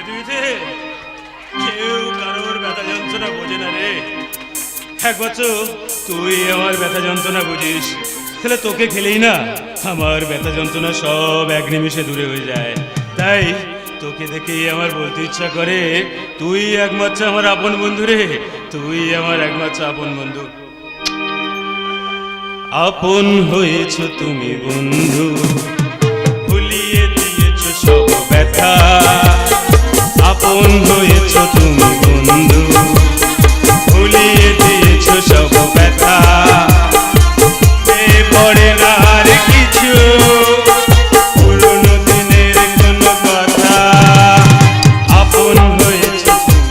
পৃথিবীতে কেউ কারোর ব্যথা যন্ত্রণা বোঝে না রে। এক বছর তুই আমার ব্যথা যন্ত্রণা বুঝিস, তাহলে তোকে খেলেই না আমার ব্যথা যন্ত্রণা সব এক নিমিষে দূরে হয়ে যায়। তাই তোকে দেখেই আমার বলতে ইচ্ছা করে, তুই একমাত্র আমার আপন বন্ধু রে, তুই আমার একমাত্র আপন বন্ধু। আপন হয়েছ তুমি বন্ধু, ভুলিয়ে দিয়েছ সব ব্যথা। আপন হয়েছ তুমি বন্ধু, ভুলিয়ে দিয়েছ সব ব্যথা। পড়ে না আর কিছু পুরনো দিনের কোনো কথা। আপন হয়েছ তুমি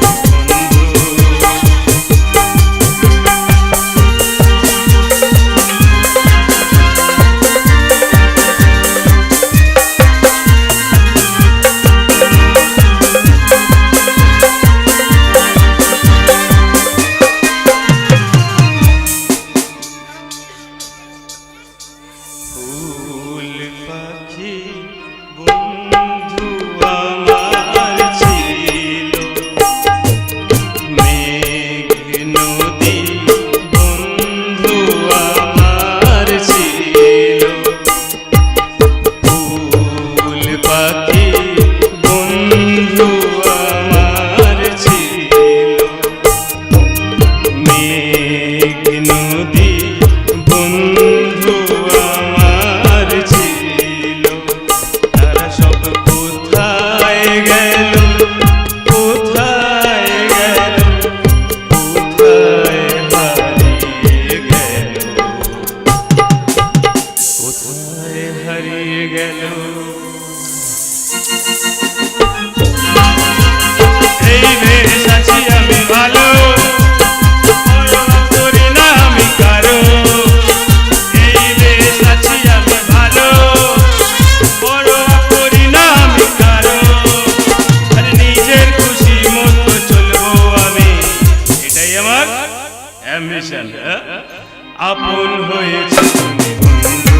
আপন হয়েছ তুমি বন্ধু,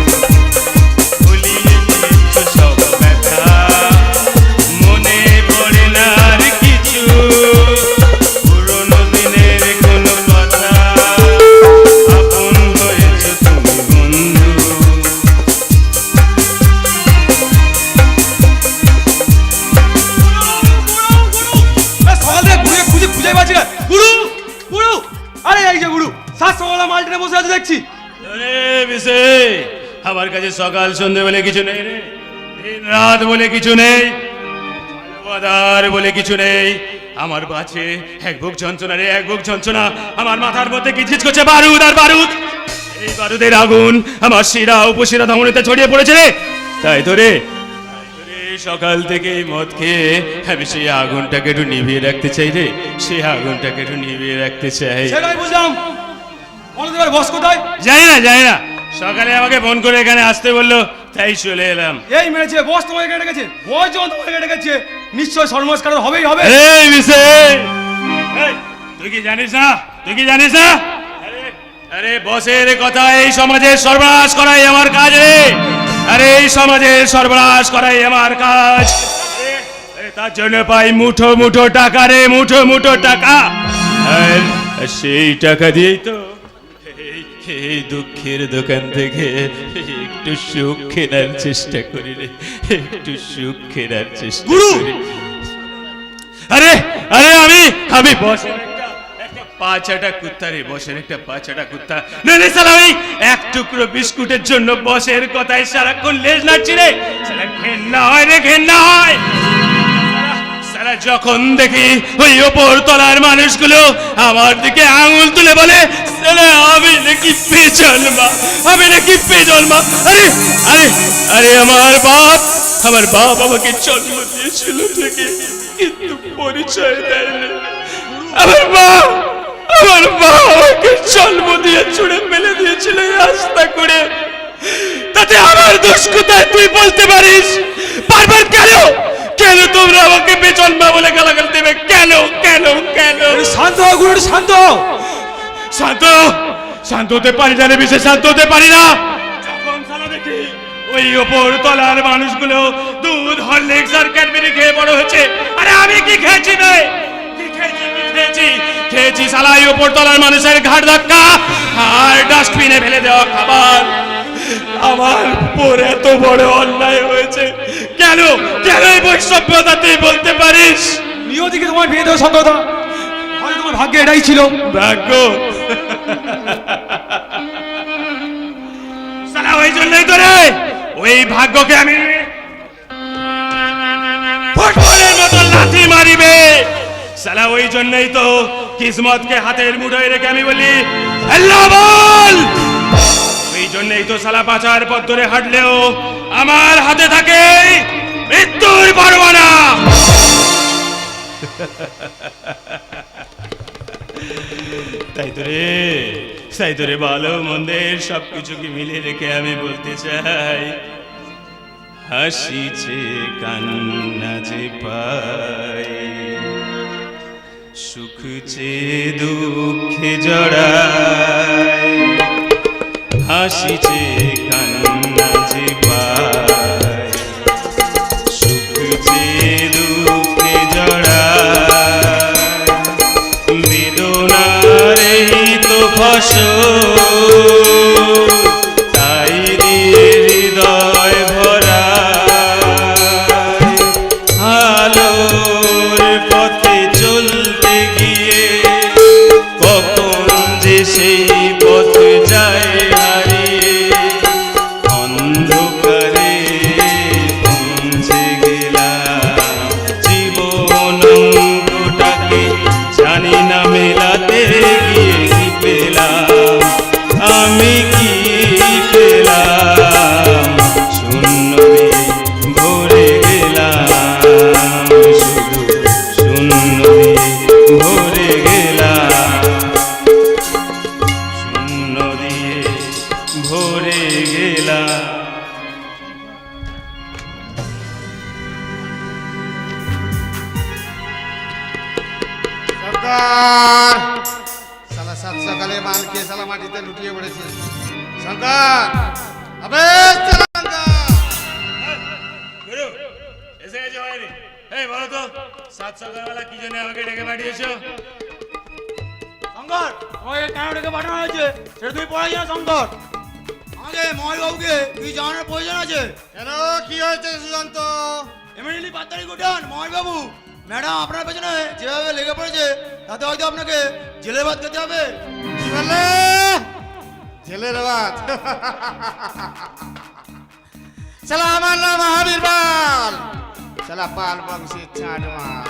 ভুলিয়ে দিয়েছ সব ব্যথা। মনে পড়ে না আর কিছু পুরনো দিনের কোনো কথা। আপন হয়েছ তুমি বন্ধু। সকাল থেকে ঘুরে খুঁজে খুঁজে পাচ্ছি না। গুরু গুরু, আরে এই যে গুরু সকালে মালটিনে বসে আছে দেখছি। আমার কাছে সকাল সন্ধ্যে বলে কিছু নেই রে, দিন রাত বলে কিছু নেই, বাদার বলে কিছু নেই। আমার বাঁচে এক বুক যন্ত্রণা রে, এক বুক যন্ত্রণা। আমার মাথার মধ্যে কিচকিচ করছে বারুদ আর বারুদ। এই বারুদের আগুন আমার শিরা উপশিরা ধমনীতে ছড়িয়ে পড়েছে রে। তাই তো রে, সকাল থেকে মদ খেয়ে আমি সেই আগুনটাকে একটু নিভিয়ে রাখতে চাই রে, সেই আগুনটাকে একটু নিভিয়ে রাখতে চাই। সেটাই বুঝলাম। বস কোথায়? জানি না সকালে আমাকে ফোন করে এখানে আসতে বললো, তাই চলে এলাম। এই মেরেছে বস তোমাকে এখানে ডেকেছে, বস যখন তোমাকে এখানে ডেকেছে নিশ্চয় সর্বনাশ কারণ হবেই হবে। এই তুই কি জানিস না, তুই কি জানিস না? আরে বসের কথা এই সমাজের সর্বনাশ করাই আমার কাজ রে। আরে এই সমাজের সর্বনাশ করাই আমার কাজ। তার জন্য পাই মুঠো মুঠো টাকা রে, মুঠো মুঠো টাকা। আর সেই টাকা দিয়েই তো এই দুঃখের দোকান থেকে একটু সুখ কেনার চেষ্টা করি রে, একটু সুখ কেনার চেষ্টা করি। আরে আরে আমি বসের একটা পাঁচাটা কুত্তা রে, বসের একটা পাঁচাটা কুত্তা। আমি এক টুকরো বিস্কুটের জন্য বসের কথায় সারাক্ষণ লেজ নাড়ছি রে। সারা ঘেন্না হয় রে, ঘেন্না হয়। সারা যখন দেখি ওই ওপর তলার মানুষগুলো আমার দিকে আঙুল তুলে বলে, আমি নাকি পেজন্মা, আমি নাকি পেজন্মা। আরে আরে আরে আমার বাপ আমাকে জন্ম দিয়েছিল ঠিকই, কিন্তু পরিচয় দেয়নি। আমার বাপ আমাকে জন্ম দিয়ে ছুড়ে ফেলে দিয়েছিল রাস্তা করে। তাতে আমার দোষ কোথায় তুই বলতে পারিস? বারবার কেন কেন তোমরা আমাকে বেজন্মা বলে গালাগাল দেবে? কেন কেন কেন? শান্ত হও গুরু, শান্ত শান্ত শান্ত হতে পারি না রে, বিশেষ শান্ত হতে পারি না। যখন সালা দেখি ওই ওপর তলার মানুষগুলো দুধ হরলিক্স আর ক্যাডবেরি মুড়ি খেয়ে বড় হয়েছে। আরে আমি কি খেয়েছি বে? খেয়েছি সালাই উপর তলার মানুষের ঘাট ধাক্কা আর ডাস্টবিনে ফেলে দেওয়া খাবার। আমার উপর এত বড় অন্যায় হয়েছে কেন? কেন এই বৈষম্যতা তুই বলতে পারিস? নিয়তিকে তোমার বিয়ে দেওয়া সঙ্গতা, হয়তো তোমার ভাগ্যে এটাই ছিল। ভাগ্য? সালা ওই জন্যই তো রে, ওই ভাগ্যকে আমি ফুটবলের মতো লাথি মারিবে। সালা ওই জন্যই তো কিসমতকে হাতের মুঠোয় রেখে আমি বলি আল্লাহ বল। ওই জন্যই তো সালা বাঁচার পথ ধরে হাঁটলেও আমার হাতে থাকে মৃত্যুর পরোয়ানা। তাই তো রে ভালো মন্দের সবকিছুকে মিলিয়ে রেখে আমি বলতে চাই, হাসিছে কান্না যে পাই, সুখছে দুঃখে জড়াই, হাসিছে কান্না যে পাই, সুখছে দুঃখে জড়াই, বেদনার এই তো ফসল, তাই দিয়ে হৃদয় ভরা, আলোর পথে চলতে গিয়ে কখন যে সেই পথ যায় হারিয়ে, অন্ধকারে পৌঁছে গেলাম, জীবন অঙ্কটাকে জানি না মেলাতে গিয়ে কি পেলাম, আমি কি পেলাম, শূন্য দিয়ে ভরে গেলাম, শুধু শূন্য দিয়ে ভরে গেলাম, শূন্য দিয়ে ভরে গেলাম। সরকার সালা সাত সকালে মাল খেয়ে সালা মাটিতে লুটিয়ে পড়েছে। শঙ্কর, আবে গুরু এসে গেছে হয়নি? এই বলো তো, সাত সকালবেলা কি জন্য আমাকে ডেকে পাঠিয়েছো? শঙ্কর, আমাকে কেন ডেকে পাঠানো হয়েছে সেটা তুমি পড়াই জানো। শঙ্কর, আমাকে মহেশবাবুকে তুই জানানোর প্রয়োজন আছে। কেন, কি হয়েছে সুশান্ত? এমনিলি পাত্তারি গুটান মহেশবাবু, ম্যাডাম আপনার পেছনে যেভাবে লেগে পড়েছে তাতে হয়তো আপনাকে জেলে ভাত খেতে হবে। কি বললে? জেলের ভাত? সালা আমার নাম মহাবীর পাল, সালা পাল বংশের ছাড় মার।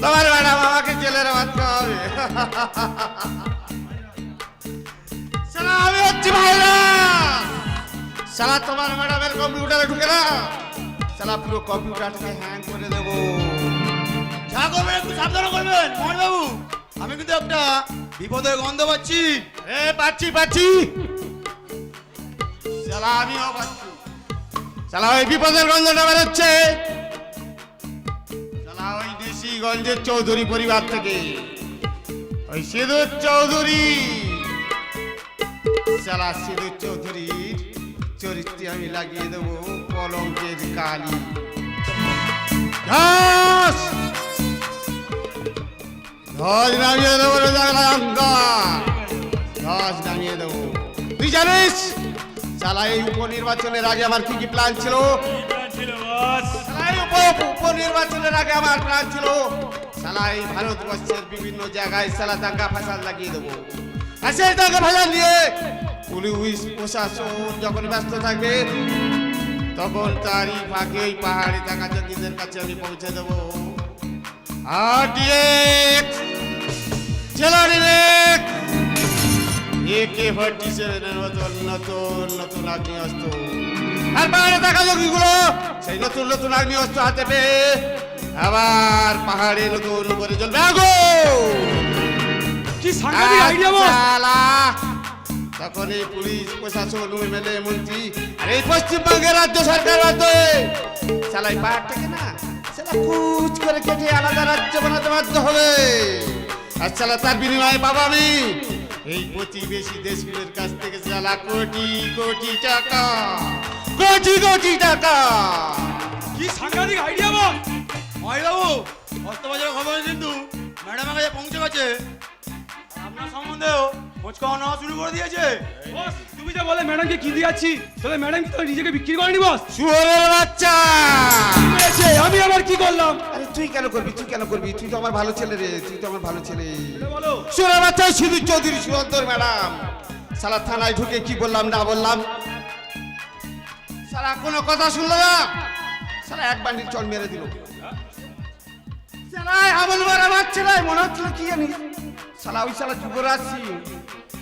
তোমার ম্যাডাম আমাকে জেলের ভাত খাওয়াবে? সালা আমি হচ্ছি ভাইরাস। সালা তোমার ম্যাডামের কম্পিউটারে ঢুকে না, সালা পুরো কম্পিউটারটাকে হ্যাং করে দেবো। যা করবেন একটু সাবধানে করবেন মহেশবাবু, আমি কিন্তু একটা বিপদের গন্ধ পাচ্ছি। এ পাচ্ছি সালা আমিও পাচ্ছি। সালা ওই বিপদের গন্ধটা বেরোচ্ছে সালা ওই দেশিগঞ্জের চৌধুরী পরিবার থেকে, ওই সিঁদুর চৌধুরী। সালা সিঁদুর চৌধুরীর চরিত্রে আমি লাগিয়ে দেবো কলঙ্কের কালি। ধস ধস নামিয়ে দেবো রে ধস নামিয়ে দেবো। তুই জানিস সালা এই উপনির্বাচনের আগে আমার কি কি প্ল্যান ছিল? সালা এই উপনির্বাচনের আগে আমার প্ল্যান ছিল সালা এই ভারতবর্ষের বিভিন্ন জায়গায় সালা দাঙ্গা ফাসাদ লাগিয়ে দেবো। আর সেই দাঙ্গা ফাসাদ নিয়ে পুলিশ প্রশাসন যখন ব্যস্ত থাকবে তখন তারই ফাঁকে ওই পাহাড়ি টাকা জঙ্গিদের কাছে আমি পৌঁছে দেবো। আর ডিরেক্ট জেলা ডিরেক্ট AK-47 মতন নতুন আগ্নেয়াস্ত্র, আর পাহাড়ে থাকা জঙ্গিগুলো সেই নতুন আগ্নেয়াস্ত্র হাতে পেয়ে আবার পাহাড়ে নতুন করে জ্বলবে আগুন। কি সাংঘাতিক আইডিয়া বস। শালা, তখন এই পুলিশ প্রশাসন MLA মন্ত্রী আর এই পশ্চিমবঙ্গের রাজ্য সরকার বাধ্য হয়ে শালা এই পাহাড়টাকে না শালা কুচ করে কেটে আলাদা রাজ্য বানাতে বাধ্য হবে। আর শালা তার বিনিময়ে পাবো আমি এই প্রতিবেশী দেশগুলোর কাছ থেকে শালা কোটি কোটি টাকা। কি সাংঘাতিক আইডিয়া বল। বাবু অস্ত্রবাজারের খবর কিন্তু ম্যাডামের কাছে পৌঁছে গেছে। আপনার সম্বন্ধেও খোঁজখবর নেওয়া শুরু করে দিয়েছে। বস তুমি যা বলে ম্যাডামকে কি দিয়েছি, তবে ম্যাডাম কি তো নিজেকে বিক্রি করেনি বস? শুয়োরের বাচ্চা! আমি আবার কি করলাম? আরে তুই কেন করবি, তুই কেন করবি? তুই তো আমার ভালো ছেলে রে, তুই তো আমার ভালো ছেলে। এটা বলো। শুয়োরের বাচ্চা সিধু চৌধুরী সুন্দর ম্যাডাম। সালা থানায় ঢুকে কি বললাম না বললাম, সালা কোনো কথা শুনলো না। সালা এক বান্ডিল চল মেরে দিল। সালা আমল মারা মারছে না, মনে হচ্ছিল কি জানি সালা ওই সালা যুবরাজ সিং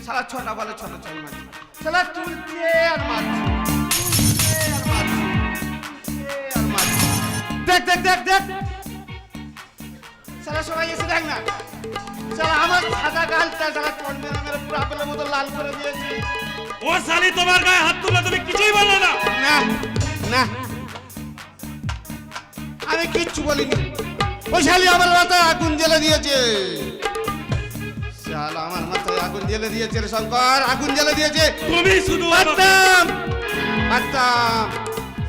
সালা ছটা বলে ছটা চল মারছে। সালা তুলছে আর মারছে, তুলছে আর মারছে, তুলছে আর মারছে। দেখ দেখ দেখ দেখ সালা সবাই এসে দেখ না, সালা আমার সাদা গালটা সালা চল মেরে মেরে পুরো আপেলের মতো লাল করে দিয়েছে। ও শালি তোমার গায়ে হাত তুললে তুমি কিছুই বললে না। না না আমি কিচ্ছু বলিনি, ওই শালি আমার মাথায় আগুন জ্বেলে দিয়েছে। শালা আমার মাথায় আগুন জ্বেলে দিয়েছে রে শঙ্কর, আগুন জ্বেলে দিয়েছে। তুমি শুধু আমাকে- পারতাম পারতাম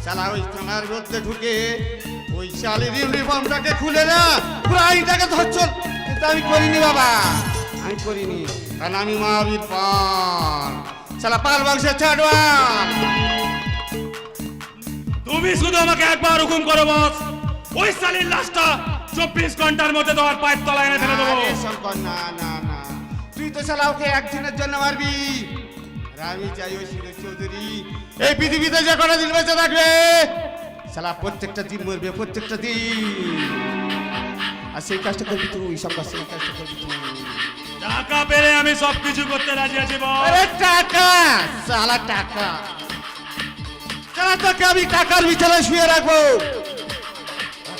শালা ওই থানার মধ্যে ঢুকে ওই শালির ইউনিফর্মটাকে খুলে না পুরো আইনটাকে ধরছল, কিন্তু আমি করিনি বাবা, আমি করিনি, কারণ আমি মহাবীর পাল, শালা পাল বংশের ছাড়ওয়াল। তুমি শুধু আমাকে একবার হুকুম করো বস, ওই শালির লাশটা 24 ঘন্টার মধ্যে তোমার পায়ের তলায় এনে ফেলে দেবো। আরে শঙ্কর, না না না, তুই তো শালা ওকে একদিনের জন্য মারবি, আর আমি চাই ওই সিধু চৌধুরী এই পৃথিবীতে যে কটা দিন বেঁচে থাকবে শালা প্রত্যেকটা দিন মরবে, প্রত্যেকটা দিন। আর সেই কাজটা করবি তুই, শঙ্কর, সেই কাজটা করবি তুই। টাকা পেলে আমি সবকিছু করতে রাজি আছি বস। আরে টাকা, শালা টাকা, শালা তোকে আমি টাকার বিছানায় শুয়ে রাখবো,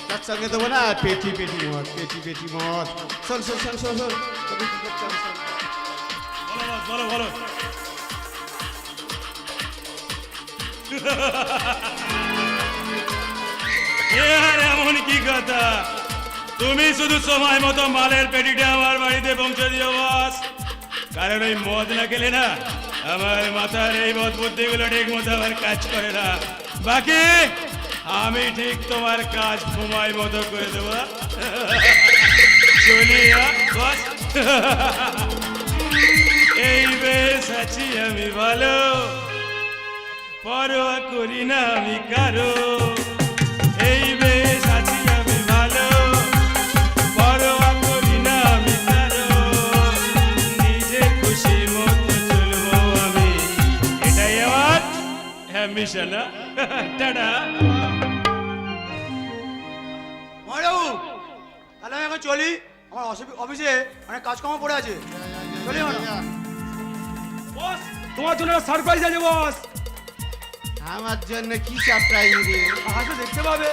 তার সঙ্গে দেবো না পেটি পেটি মদ, পেটি পেটি মদ। শোন শোন শোন শোন শোন, তোকে কি করতে হবে শোন। বলো বস, বলো বলো। এ আর এমন কি কথা, তুমি শুধু সময় মতো মালের পেটিটা আমার বাড়িতে পৌঁছে দিও বস, কারণ ওই মদ না খেলে না আমার মাথার এই মদ বুদ্ধিগুলো ঠিক মতো আমার কাজ করে না। বাকি আমি ঠিক তোমার কাজ সময় মতো করে দেবো। চলি বস। এই বেশ আছি আমি ভালো, পরোয়া করি না আমি কারো। এই বেশ আছি আমি ভালো, পরোয়া করি না আমি কারো। নিজে খুশি মতো চলবো আমি, এটাই আমার অ্যাম্বিশন। টাটা। বাবু তাহলে আমি এখন চলি, আমার অফিসে অনেক কাজকর্ম পড়ে আছে। চলি ম্যাডাম। বস তোমার জন্য সারপ্রাইজ আছে বস। আমার জন্য কি সারপ্রাইজ রে? আসো দেখতে পাবে।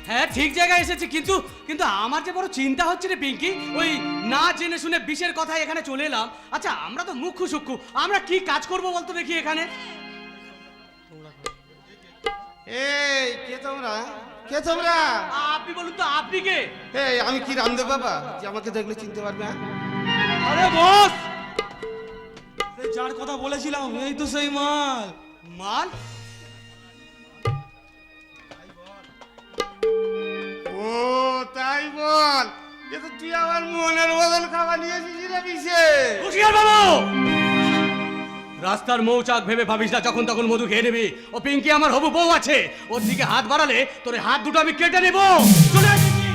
হ্যাঁ ঠিক জায়গায় এসেছি, কিন্তু কিন্তু আমার যে বড় চিন্তা হচ্ছে রে পিঙ্কি, ওই না জেনে শুনে বিষের কথা এখানে চলে এলাম। আচ্ছা আমরা তো মুখ্য সূক্ষ্ম, আমরা কি কাজ করব বলতো দেখি এখানে। এই কে তোমরা, কে তোমরা? আপনি বলুন তো, আপনি কে? এই আমি কি রামদেব বাবা যে আমাকে দেখলে চিনতে পারবে? আরে বস, এই যার কথা বলেছিলাম এই তো সেই মাল। মাল? ও তাই বল, কিন্তু তুই আমার মনের বদল খাবার নিয়ে এসেছিস রে বিষে। হুঁশিয়ার বাবু, রাস্তার মৌচাক ভেবে ভাবিস না যখন তখন মধু খেয়ে নেবি। ও পিঙ্কি আমার হবু বউ আছে, ওর দিকে হাত বাড়ালে তোর হাত দুটো আমি কেটে নেব। চলে আয় পিঙ্কি।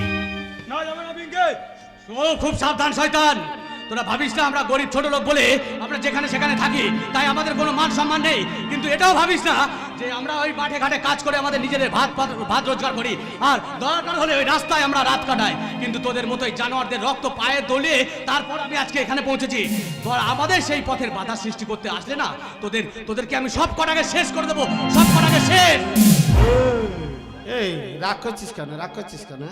না যাবে না পিঙ্কি। ও খুব সাবধান শয়তান, তোরা ভাবিস না আমরা গরিব ছোট লোক বলে আমরা যেখানে সেখানে থাকি তাই আমাদের কোনো মান সম্মান নেই, কিন্তু এটাও ভাবিস না যে আমরা ওই মাঠে ঘাটে কাজ করে আমাদের নিজেদের ভাত রোজগার করি, আর দরকার হলে ওই রাস্তায় আমরা রাত কাটাই। কিন্তু তোদের মতোই জানোয়ারদের রক্ত পায়ে দলিয়ে তারপর আমি আজকে এখানে পৌঁছেছি। তোর আমাদের সেই পথের বাধা সৃষ্টি করতে আসলে না, তোদেরকে আমি সব কটাকে শেষ করে দেবো, সব কটাকে শেষ। এই রাগ করছিস কেন, রাগ করছিস কেন?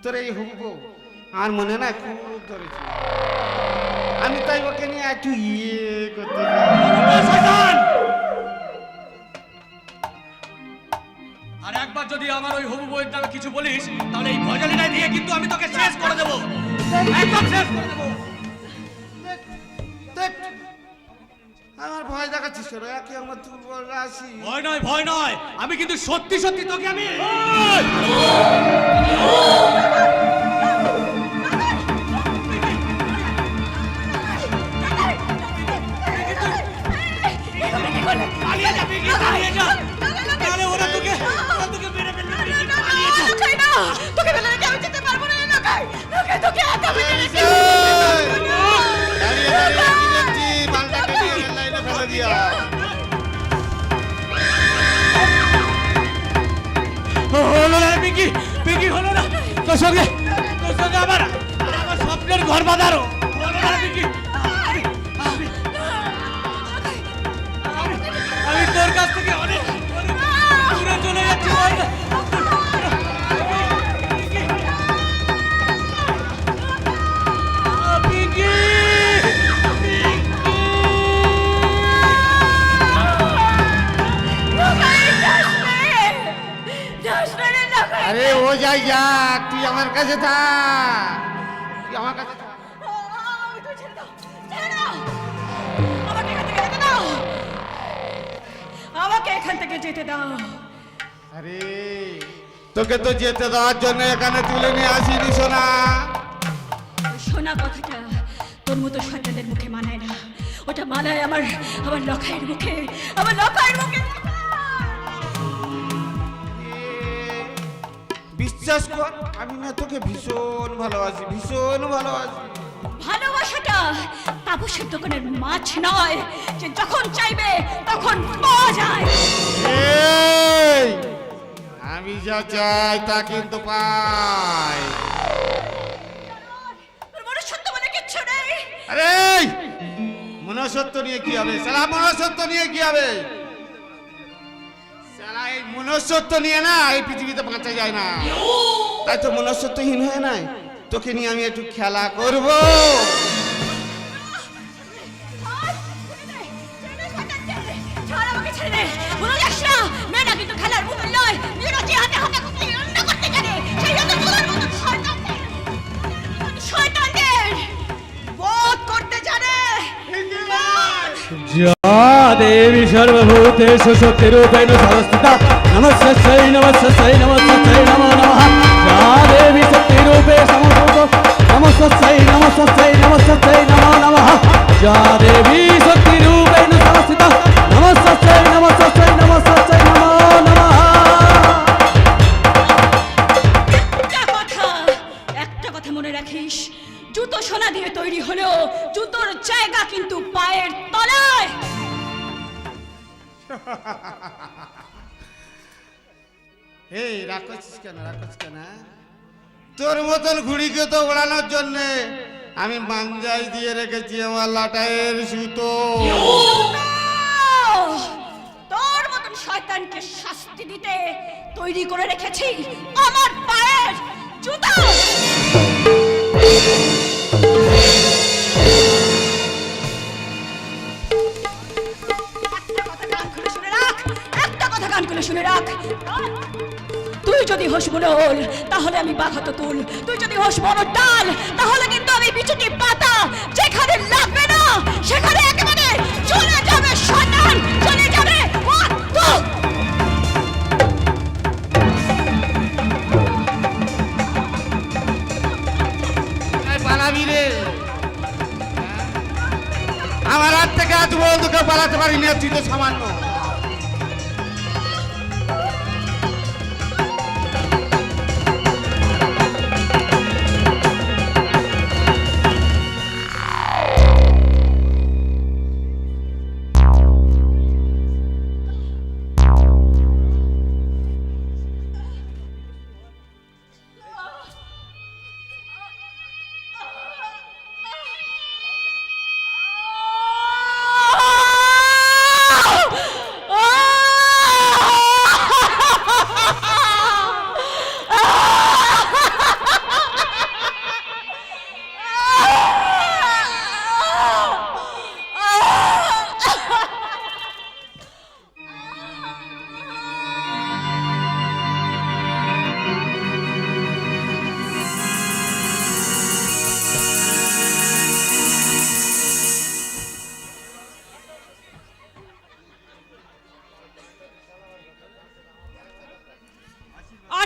তোর এই হবু বউ আর মনে না খুব ধরেছে, আমি তাই ওকে নিয়ে একটু করতে চাই। শয়তান! আর একবার যদি আমার ওই হবু বউয়ের নামে কিছু বলিস তাহলে এই ভজলিটা দিয়ে কিন্তু আমি তোকে শেষ করে দেবো, একদম শেষ করে দেবো। আমার ভয় দেখাচ্ছিস কেন? একে আমার দুর্বল রাশি। ভয় নয়, আমি কিন্তু সত্যি সত্যি তোকে আমি পালিয়ে যা পিঙ্কি, পালিয়ে যা। তাহলে ওরা তোকে মেরে ফেলবে। পিঙ্কি, পালিয়ে যা। তোকে ফেলে রেখে আমি যেতে পারবো না রে লোকাই। লোকাই তোকে একা ফেলে রেখে দাঁড়িয়ে দাঁড়িয়ে কি দেখছি? মালটাকে নিয়ে রেল লাইনে ফেলে দিয়া। হলো না পিঙ্কি, পিঙ্কি হলো না। তোর সঙ্গে আমার স্বপ্নের ঘর বাঁধারো হলো না পিঙ্কি। আমি তোর কাছ থেকে অনেক দূরে চলে যাচ্ছি। পিঙ্কি, আরে ও যাই যাক, তুই আমার কাছে থাক, তুই আমার কাছে থাক। আমাকে এখান থেকে যেতে দাও। আরে তোকে তো যেতে দেওয়ার জন্য এখানে তুলে নিয়ে আসিনি সোনা। শোনা কথাটা তোর মতো শয়তানের মুখে মানায় না। ওটা মানায় আমার লখাইয়ের মুখে, আমার লখাইয়ের মুখে। বিশ্বাস কর, আমি না তোকে ভীষণ ভালোবাসি, ভীষণ ভালোবাসি। ভালোবাসাটা তাপসের দোকানের মাছ নয় যে যখন চাইবে তখন পাওয়া যায়। এই, আমি যা চাই তা কিন্তু পাই। তোর মনুষ্যত্ব বলে কিচ্ছু নেই। আরে মনুষ্যত্ব নিয়ে কি হবে? সালা মনুষ্যত্ব নিয়ে কি হবে? সালা এই মনুষ্যত্ব নিয়ে না এই পৃথিবীতে বাঁচা যায় না। তাই তো মনুষ্যত্বহীন হয়ে নাই তোকে নিয়ে আমি একটু খেলা করব। ছাড় আমাকে, ছেড়ে দে। ভুলে যাস না, মেয়েরা কিন্তু খেলার পুতুল নয়। মেয়েরা যে হাতে হাতে কুপিয়ে রান্না করতে জানে, সেই হাতে তোর মতো শয়তানদের বধ করতে জানে। যা দেবী সর্বভূতেষু শক্তিরূপেণ সংস্থিতা নমস্যৈ নমস্যৈ নমস্যৈ নমো নমঃ। যা দেবী শক্তিরূপে সমভূত নমস্যৈ নমস্যৈ নমস্যৈ নমো নমঃ। যা দেবী শক্তিরূপেণ সংস্থিতা নমস্যৈ নমস্যৈ নমস্যৈ নমো নমঃ। একটা কথা মনে রাখিস, জুতো সোনা দিয়ে তৈরি হলেও জুতোর জায়গা কিন্তু পায়ের তলায়। এই রাগ করছিস কেন? রাগ করছিস কেন? তোর মতন ঘুড়িকে তো ওড়ানোর জন্য আমি মাঞ্জাই দিয়ে রেখেছি আমার লাটাইয়ের সুতো। তোর মতন শয়তানকে শাস্তি দিতে তৈরি করে রেখেছি আমার পায়ের জুতো। একটা কথা কান খুলে শুনে রাখ। তুই যদি হোস মনোল তাহলে আমি বাঘাতো তুল, তুই যদি হোস মনোর ডাল তাহলে কিন্তু আমি বিছুটি পাতা। যেখানে লাগবে না সেখানে একেবারে চলে যাবে শয়তান, চলে যাবে অর্থ। পালাবি রে? আমার হাত থেকে আজ পর্যন্ত কেউ পালাতে পারিনি, তুই তো সামান্য।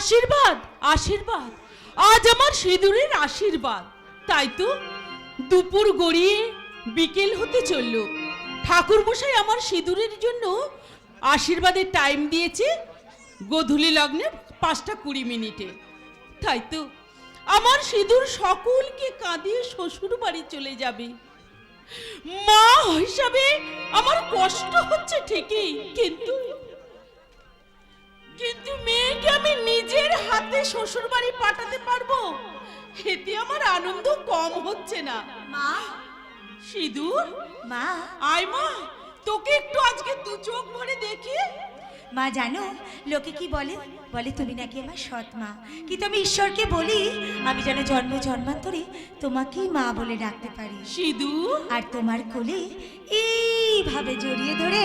আশীর্বাদ আশীর্বাদ, আজ আমার সিঁদুরের আশীর্বাদ। তাই তো দুপুর গড়িয়ে বিকেল হতে চলল, ঠাকুর মশাই আমার সিঁদুরের জন্য আশীর্বাদের টাইম দিয়েছে গোধূলি লগ্নে 5:20। তাই তো আমার সিঁদুর সকলকে কাঁদিয়ে শ্বশুর বাড়ি চলে যাবে। মা হিসাবে আমার কষ্ট হচ্ছে ঠিকই, কিন্তু কিন্তু মেয়েকে আমি নিজের হাতে শ্বশুর বাড়ি পাঠাতে পারবো, এতে আমার আনন্দ কম হচ্ছে না। মা, সিঁদুর, মা, আয় মা, তোকে একটু আজকে দু চোখ ভরে দেখি। মা জানো লোকে কি বলে, বলে তুমি নাকি আমার সৎ মা, কিন্তু আমি ঈশ্বরকে বলি আমি যেন জন্ম জন্মান্তরে তোমাকেই মা বলে ডাকতে পারি। সিঁদুর, আর তোমার কোলে এইভাবে জড়িয়ে ধরে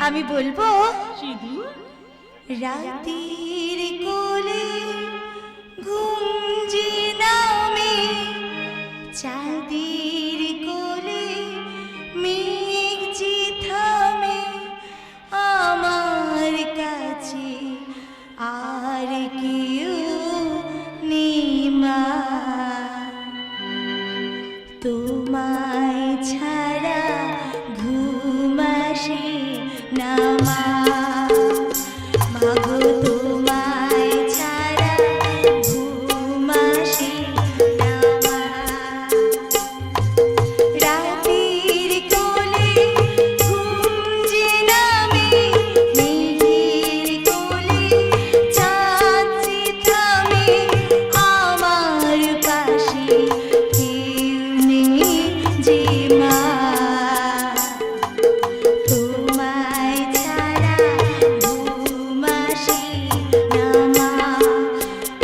আমি বলবো, সিঁদুর, রাতের কোলে ঘুমজি নামে, চাঁদের কোলে মেঘ যে থামে, আমার কাছে আর কেউ নেই মা, তোমায় ছাড়া ঘুম আসে না মা, মাগো তোমায় ছাড়া ঘুম আসে না মা, রাতের কোলে ঘুম যে নামে, মেঘের কোলে চাঁদ যে থামে, আমার পাশে কেউ নেই যে মা, তোমায় ছাড়া ঘুম আসে না মা,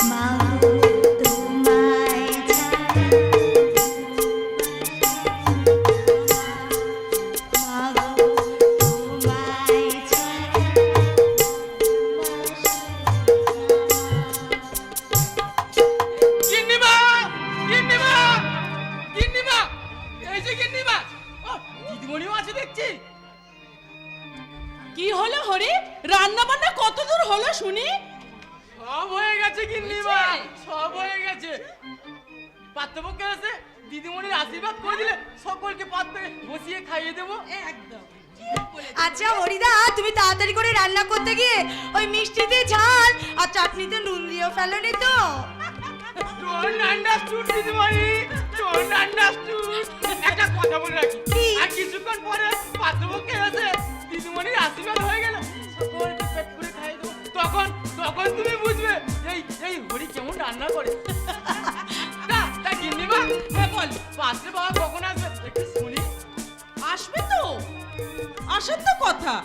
মাগো তোমায় ছাড়া, মাগো তোমায় ছাড়া গিন্নিমা, গিন্নিমা, গিন্নিমা, এই যে গিন্নিমা, ও দিদিমণিও আছে দেখছি। কি হলো হরি? রান্না বান্না কত দূর হলো শুনি? সব হয়ে গেছে গিন্নিমা, সব হয়ে গেছে। পাত্রপক্ষ আছে, দিদিমণির আশীর্বাদ করে দিলে সকলকে পাত্রে বসিয়ে খাইয়ে দেবো। একদম। আচ্ছা হরিদা, তুমি তাড়াতাড়ি করে রান্না করতে গিয়ে ওই মিষ্টিতে ঝাল আর চাটনিতে নুন দিয়েও ফেলোনি তো? Don't understood দিদিমণি, don't understood। একটা কথা বলে রাখি, আর কিছুক্ষণ পরে পাত্রপক্ষ আছে, দিদিমণির আশীর্বাদ হয়ে গেল, সকলকে পেট পুরে খাইয়ে দেবো। তখন তখন তুমি বুঝবে এই এই হরি কেমন রান্না করে। তা গিন্নিমা, বল পাত্রে বাবা কখন আসবে একটু শুনি। আসবে তো, আসার তো কথা।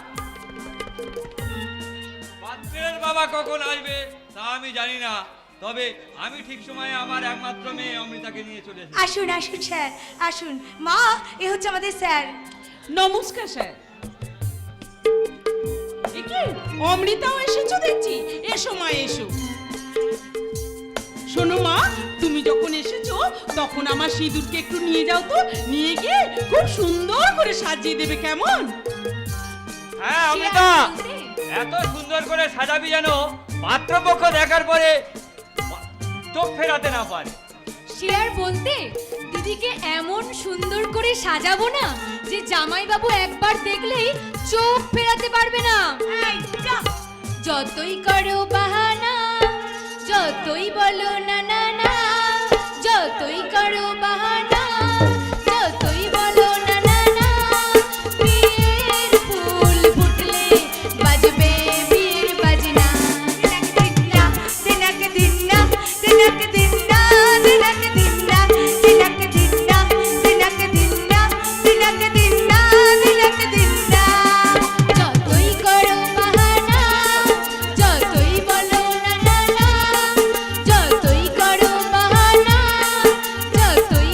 পাত্রের বাবা কখন আসবে তা আমি জানি না, তবে আমি ঠিক সময়ে আমার একমাত্র মেয়ে অমৃতাকে নিয়ে চলে এসেছি। আসুন আসুন স্যার, আসুন। মা, এ হচ্ছে আমাদের স্যার। নমস্কার স্যার। একে অমৃতাও এসেছো দেখছি, এসো মা এসো। শোনো মা, তুমি যখন এসেছো তখন আমার সিঁদুরকে একটু নিয়ে যাও তো, নিয়ে গিয়ে খুব সুন্দর করে সাজিয়ে দেবে, কেমন? হ্যাঁ অমৃতা, এত সুন্দর করে সাজাবি যেন পাত্রপক্ষ দেখার পরে চোখ ফেরাতে না পারে। সে আর বলতে, দিদিকে এমন সুন্দর করে সাজাবো না যে জামাইবাবু একবার দেখলেই চোখ ফেরাতে পারবে না। যতই করো বাহানা, যতই বলো না না না, যতই করো বাহানা, যতই বলো না না না, বিয়ের ফুল ফুটলে বাজবে বিয়ের বাজনা। দিনাকে দিনা, দিনাকে দিনা, দিনাকে দিনা, দিনাকে দিনা, দিনাকে দিনা, দিনাকে দিনা, দিনাকে দিনা। যতই করো বাহানা, যতই বলো না না না, যতই করো বাহানা, যতই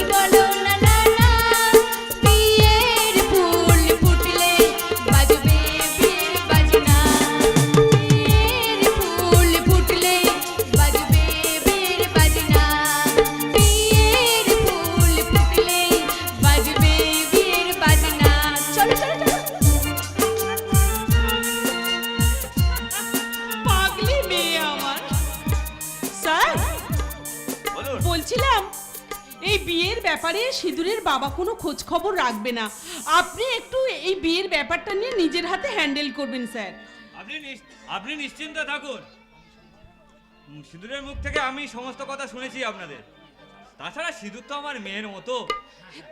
ব্যাপারে সিঁদুরের বাবা কোনো খোঁজ খবর রাখবে না। আপনি একটু এই বিয়ের ব্যাপারটা নিয়ে নিজের হাতে হ্যান্ডেল করবেন স্যার। আপনি নিশ্চিন্ত থাকুন, সিঁদুরের মুখ থেকে আমি সমস্ত কথা শুনেছি আপনাদের। তাছাড়া সিঁদুর তো আমার মেয়ের মতো।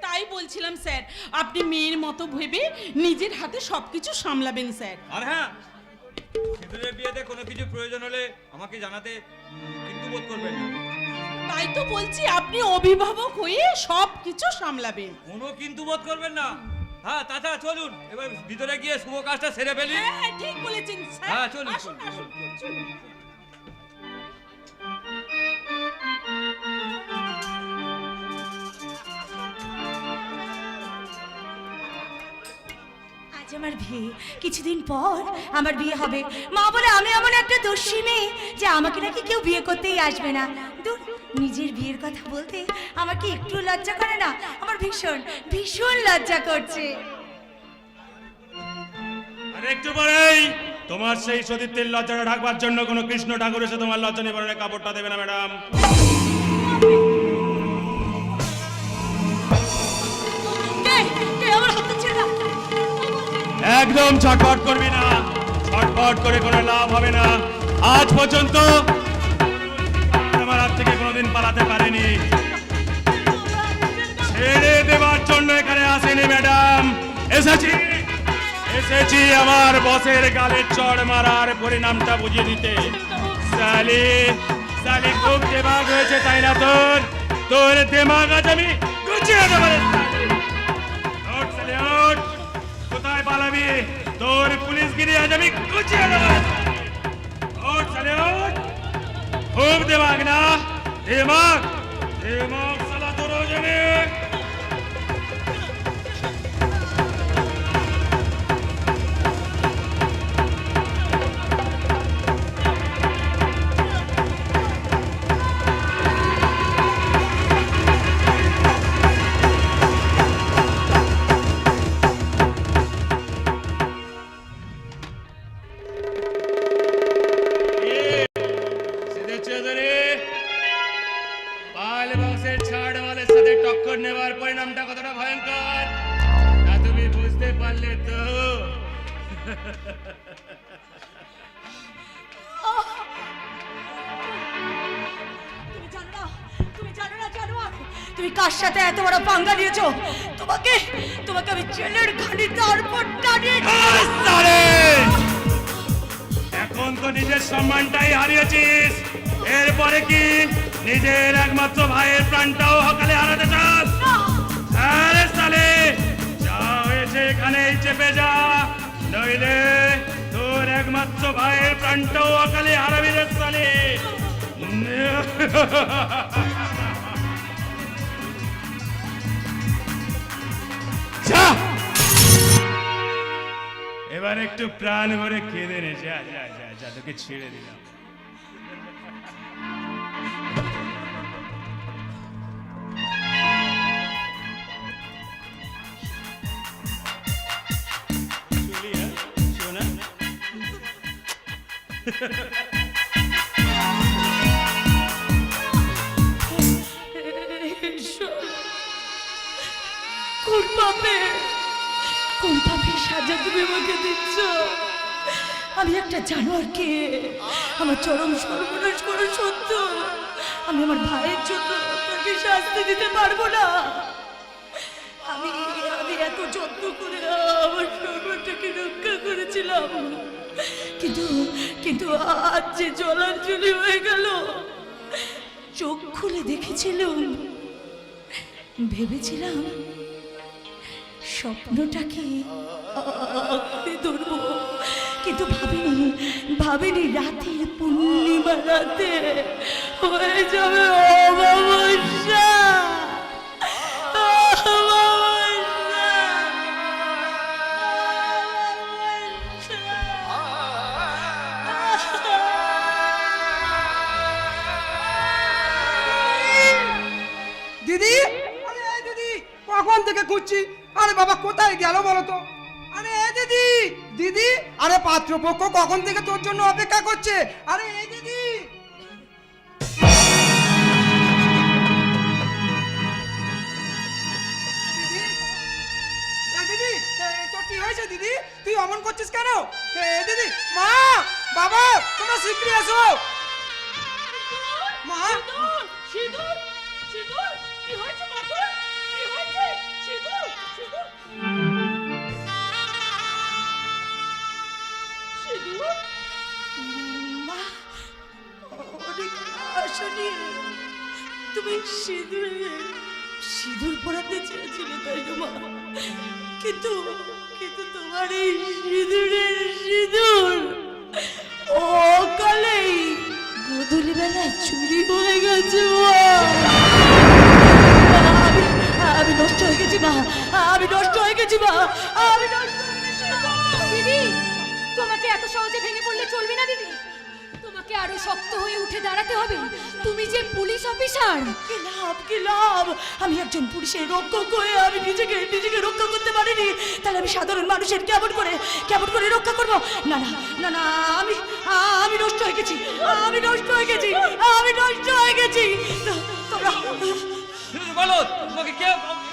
তাই বলছিলাম স্যার, আপনি মেয়ের মতো ভেবে নিজের হাতে সবকিছু সামলাবেন স্যার। আর হ্যাঁ, সিঁদুরের বিয়েতে কোনো কিছু প্রয়োজন হলে আমাকে জানাতে কিন্তু বোধ করবেন না। তাই তো বলছি, আপনি অভিভাবক হয়ে সবকিছু সামলাবেন। কোনো কিন্তু বোধ করবেন না। হ্যাঁ, তাছাড়া চলুন এবার ভিতরে গিয়ে শুভ কাজটা সেরে ফেলি। হ্যাঁ ঠিক বলেছেন স্যার। হ্যাঁ, চলুন, আসুন, চলুন, আসুন, চলুন। আজ আমার বিয়ে, কিছুদিন পর আমার বিয়ে হবে। মা বলে আমি এমন একটা দোষী মেয়ে যে আমাকে নাকি কেউ বিয়ে করতেই আসবে না। দূর, নিজের বিয়ের কথা বলতে আমার কি একটু লজ্জা করে না? আমার ভীষণ ভীষণ লজ্জা করছে। আর একটু পরেই তোমার সেই সতীত্বের লজ্জাটা ঢাকবার জন্য কোনো কৃষ্ণ ঠাকুর এসে তোমার লজ্জা নিবারণের কাপড়টা দেবে না ম্যাডাম। কে আমার হাতটা ছেড়ে দাও। একদম ছটফট করবি না, ছটফট করে কোনো লাভ হবে না। আজ পর্যন্ত আমার হাত থেকে কোনোদিন পালাতে পারেনি। ছেড়ে দেবার জন্য এখানে আসেনি ম্যাডাম, এসেছি আমার বসের গালে চড় মারার পরিণামটা বুঝিয়ে দিতে। সালি খুব দেমাগ হয়েছে তাই না তোর? তোর দেমাগ আজ আমি গুছিয়ে দেবো। ওঠ সালি, ওঠ। কোথায় পালাবি? তোর পুলিশগিরি আজ আমি গুছিয়ে দেবো। ওঠ সালি, ওঠ। খুব দেমাগ না? দেমাগ সালা তোর হয়ে যাবে। নেবার পরিণামটা কতটা ভয়ঙ্কর তা তুমি বুঝতে পারলে তো? তুমি কার সাথে এত বড় পাঙ্গা দিয়েছো? তোমাকে আমি জেলের ঘানিতে অর্পণ টানিয়ে এখন তো নিজের সম্মানটাই হারিয়েছিস, এরপরে কি নিজের একমাত্র ভাইয়ের প্রাণটাও সকালে হারাতে চাস? আরে সালে, যা হয়েছে এখানেই চেপে যা, নইলে তোর একমাত্র ভাইয়ের প্রাণটাও অকালে হারাবি রে সালে। এবার একটু প্রাণ ভরে কেঁদে নে। যা যা যা যা, তোকে ছেড়ে দিলাম। কোন পাপে সাজা তুমি আমাকে দিচ্ছ? আমি একটা জানোয়ারকে আমার চরম সর্বনাশ করে সত্য আমি আমার ভাইয়ের জন্য তাকে শাস্তি দিতে পারবো না। আমি এত যত্ন করে আমার সর্বটাকে রক্ষা করেছিলাম, কিন্তু আজ যে জলাঞ্জলি হয়ে গেল। চোখ খুলে দেখেছিলাম, ভেবেছিলাম স্বপ্নটাকে আঁকড়ে ধরবো, কিন্তু ভাবিনি রাতের পূর্ণিমা রাতে হয়ে যাবে অমাবস্যা। দিদি, আরে এই দিদি, কখন থেকে খুঁজছি। আরে বাবা কোথায় গেল বলো তো? আরে এই দিদি, দিদি, আরে পাত্রপক্ষ কখন থেকে তোর জন্য অপেক্ষা করছে। আরে এই দিদি। অমন করছিস কেন? দিদি, মা, বাবা, তোমরা শিগগিরই এসো। মা, সিঁদুর সিঁদুর কি হয়েছে মা তোর? কি হয়েছে? সিঁদুর সিঁদুর সিঁদুর মা, অনেক আশা নিয়ে তুমি সিঁদুর পরাতে চেয়েছিলে, তাই না মা? কিন্তু কিন্তু তোমার এই সিঁদুর অকালেই গোধূলি বেলায় চুরি হয়ে গেছে মা। আমি নষ্ট হয়ে গেছি মা, আমি নষ্ট হয়ে গেছি মা, আমি নষ্ট হয়ে গেছি মা। দিদি, তোমাকে এত সহজে ভেঙে পড়লে চলবে না দিদি। তোমাকে আরো শক্ত হয়ে উঠে দাঁড়াতে হবে। তুমি যে পুলিশ অফিসার। কি লাভ? আমি একজন পুলিশের রক্ষক হয়ে আমি নিজেকে রক্ষা করতে পারিনি, তাহলে আমি সাধারণ মানুষের কেমন করে রক্ষা করব? না না না না, আমি নষ্ট হয়ে গেছি, আমি নষ্ট হয়ে গেছি, আমি নষ্ট হয়ে গেছি। তোমরা বলো, তোমাকে কে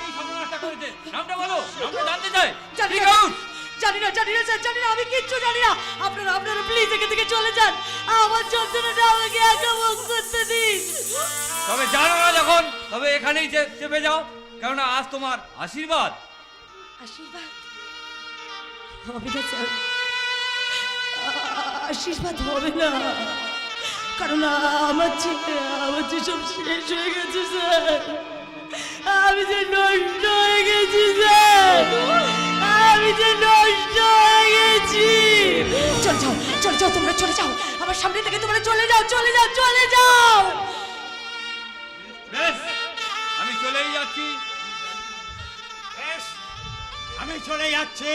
এই সর্বনাশটা করেছে? নামটা বলো, নামটা জানতে চাই। জানি না স্যার, জানি না, আমি কিচ্ছু জানি না। আপনারা প্লিজ এখান থেকে চলে যান, আমার যন্ত্রণাটা আমাকে একা ভোগ করতে দিন। তবে জানো না যখন, তবে এখানেই চেপে যাও, কেননা আজ তোমার আশীর্বাদ। আশীর্বাদ হবে না স্যার, আশীর্বাদ হবে না, কারণ আমার যে সব শেষ হয়ে গেছে স্যার, আমি যে নষ্ট হয়ে গেছি স্যার, আমি যে নষ্ট হয়ে গেছি। চলে যাও তোমরা, চলে যাও আমার সামনে থেকে, তোমরা চলে যাও। বেশ, আমি চলেই যাচ্ছি। আমি চলে যাচ্ছি,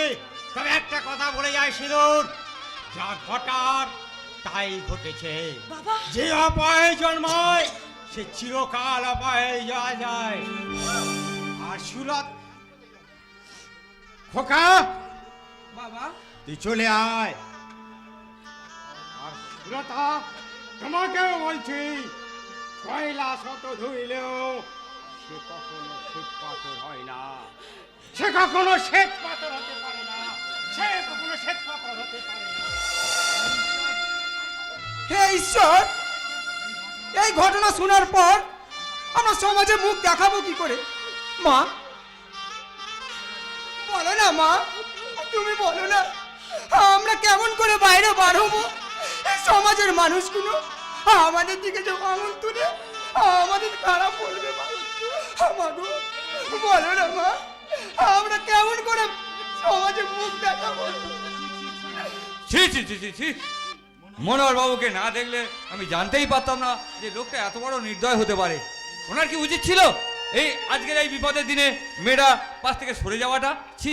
তবে একটা কথা বলে যায় সিঁদুর, যা ঘটার তাই ঘটেছে। বাবা, যে অপায়ে জন্মায় সে চিরকাল অপায়ে যাওয়া যায়। আর সুরত, খোকা বাবা, তুই চলে আয়। আর সুরতা, তোমাকেও বলছি, কয়লা শত ধুইলেও সে কখনো শ্বেত পাথর হয় না, সে কখনো শ্বেত পাথর হতে পারে না, সে কখনো শ্বেত পাথর হতে পারে না। হে ঈশ্বর, এই ঘটনা শোনার পর আমরা সমাজে মুখ দেখাবো কি করে? মা, বলো না মা, তুমি বলো না, আমরা কেমন করে বাইরে বার হবো? এই সমাজের মানুষগুলো আমাদের দিকে যে আঙুল তুলে আমাদের খারাপ বলবে। মা গো, বলো না মা, আমরা কেমন করে সমাজে মুখ দেখাবো? ছি, মনোহর বাবুকে না দেখলে আমি জানতেই পারতাম না যে লোকটা এত বড় নির্দয় হতে পারে। ওনার কি উচিত ছিল এই আজকের এই বিপদের দিনে মেয়েরা পাশ থেকে সরে যাওয়াটা? ছি।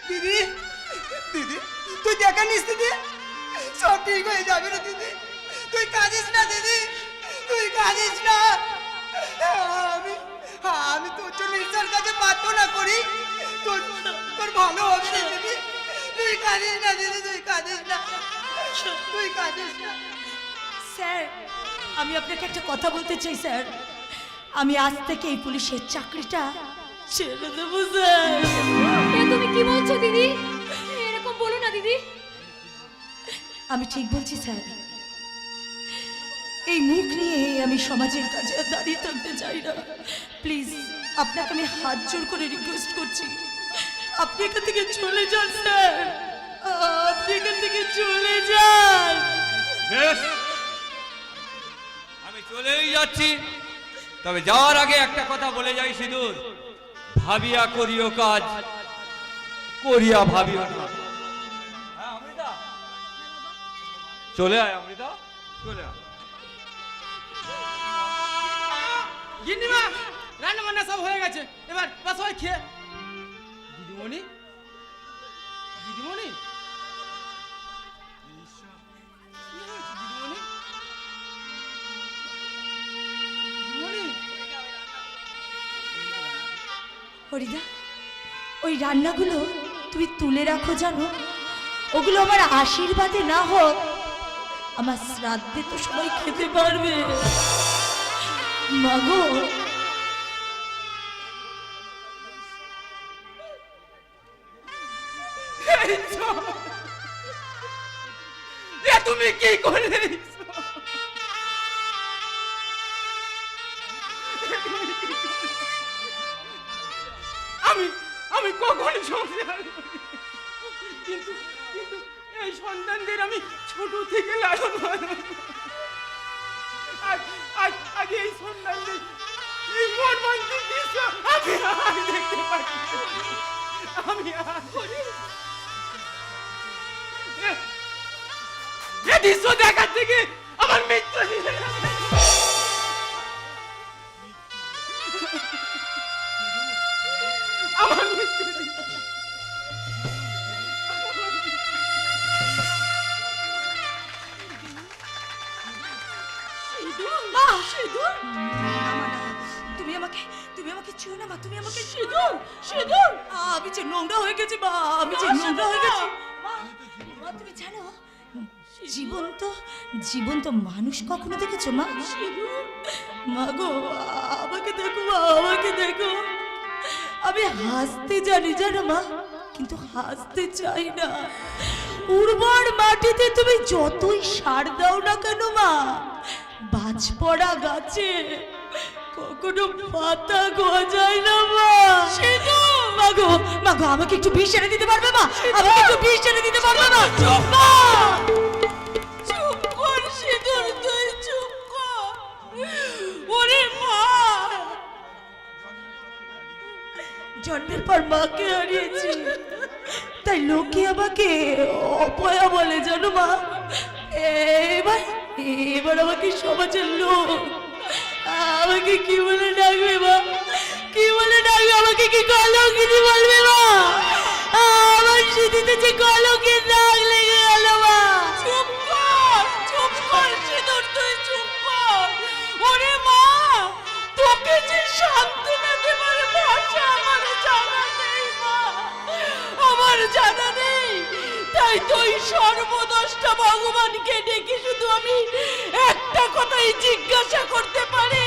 দিদি, তুই দেখা নিস দিদি, সব ঠিক হয়ে যাবে রে দিদি, তুই কাঁদিস না দিদি, তুই কাঁদিস না। আমি তোর জন্য ঈশ্বরের কাছে প্রার্থনা করি, তোর ভালো হবে রে দিদি, তুই কাঁদিস না দিদি, তুই কাঁদিস না। স্যার, আমি আপনাকে একটা কথা বলতে চাই স্যার, আমি আজ থেকে এই পুলিশের চাকরিটা ছেড়ে দেবো স্যার। তুমি কি বলছো দিদি? এরকম বলো না দিদি। আমি ঠিক বলছি স্যার, এই মুখ নিয়ে আমি সমাজের কাছে আর দাঁড়িয়ে থাকতে চাই না। প্লিজ, আপনাকে আমি হাত জোর করে রিকোয়েস্ট করছি, আপনি এখান থেকে চলে যান স্যার, আপনি এখান থেকে চলে যান। বেশ, আমি চলেই যাচ্ছি, তবে যাওয়ার আগে একটা কথা বলে যাই সিঁদুর, ভাবিয়া করিও কাজ, করিয়া ভাবিও না। হ্যাঁ অমৃতা, চলে আয় অমৃতা, চলে আয়। গিন্নিমা, রান্না বান্না সব হয়ে গেছে, এবার সবাই খেয়ে। দিদিমণি, দিদিমণি, হরিদা, ওই রান্নাগুলো তুমি তুলে রাখো, জানো ওগুলো আমার আশীর্বাদে না হোক, আমার শ্রাদ্ধে তো সবাই খেতে পারবে। মাগো, করেছো? এ তুমি কি করেছো? আমি কখন সংসার করি? কিন্তু কিন্তু এই সন্তানদের আমি ছোট থেকে লালন পালন করি। আজ এই সন্তানদের এই মর্মান্তিক দৃশ্য আমি আর দেখতে পাচ্ছি না। আমি এ দৃশ্য দেখার থেকে আমার মৃত্যু দিয়ে যাবে। আমার মৃত্যু দিয়ে যাবে। মা সিঁদুর তুমি আমাকে ছুঁয়ো না মা, তুমি আমাকে সিঁদুর সিঁদুর আমি যে নোংরা হয়ে গেছি মা, আমি যে নোংরা হয়ে গেছি মা। মা তুমি জানো জীবন্ত মানুষ কখনো দেখেছো মা? মা গো আমাকে দেখো মা, আমাকে দেখো। আমি হাসতে জানি জানো মা, কিন্তু হাসতে চাই না। উর্বর মাটিতে তুমি যতই সার দাও না কেন মা, বাজ পড়া গাছে কখনো পাতা গজায় না মা। মাগো মাগো আমাকে একটু বিষ এনে দিতে পারবে মা? আমাকে একটু বিষ এনে দিতে পারবে মা? মা চুপ কর সিঁদুর, তুই চুপ কর। ওরে মা, জন্মের পর মাকে হারিয়েছি, তাই লোকে আমাকে অপয়া বলে জানো মা। এবার আমাকে সমাজের লোক আমাকে কি বলে ডাকবে মা? কি বলে ডাকবে? আমাকে কি কলঙ্কিনী বলবে মা? আমার স্মৃতিতে যে কলঙ্কের দাগ লেগে গেল মা। চুপ কর সিঁদুর, তুই চুপ কর। ওরে মা, তোকে যে সান্ত্বনা দেবার ভাষা আমার জানা নেই মা, আমার জানা নেই। তাই তুই সর্বদষ্টা ভগবানকে ডেকে শুধু আমি একটা কথাই জিজ্ঞাসা করতে পারি,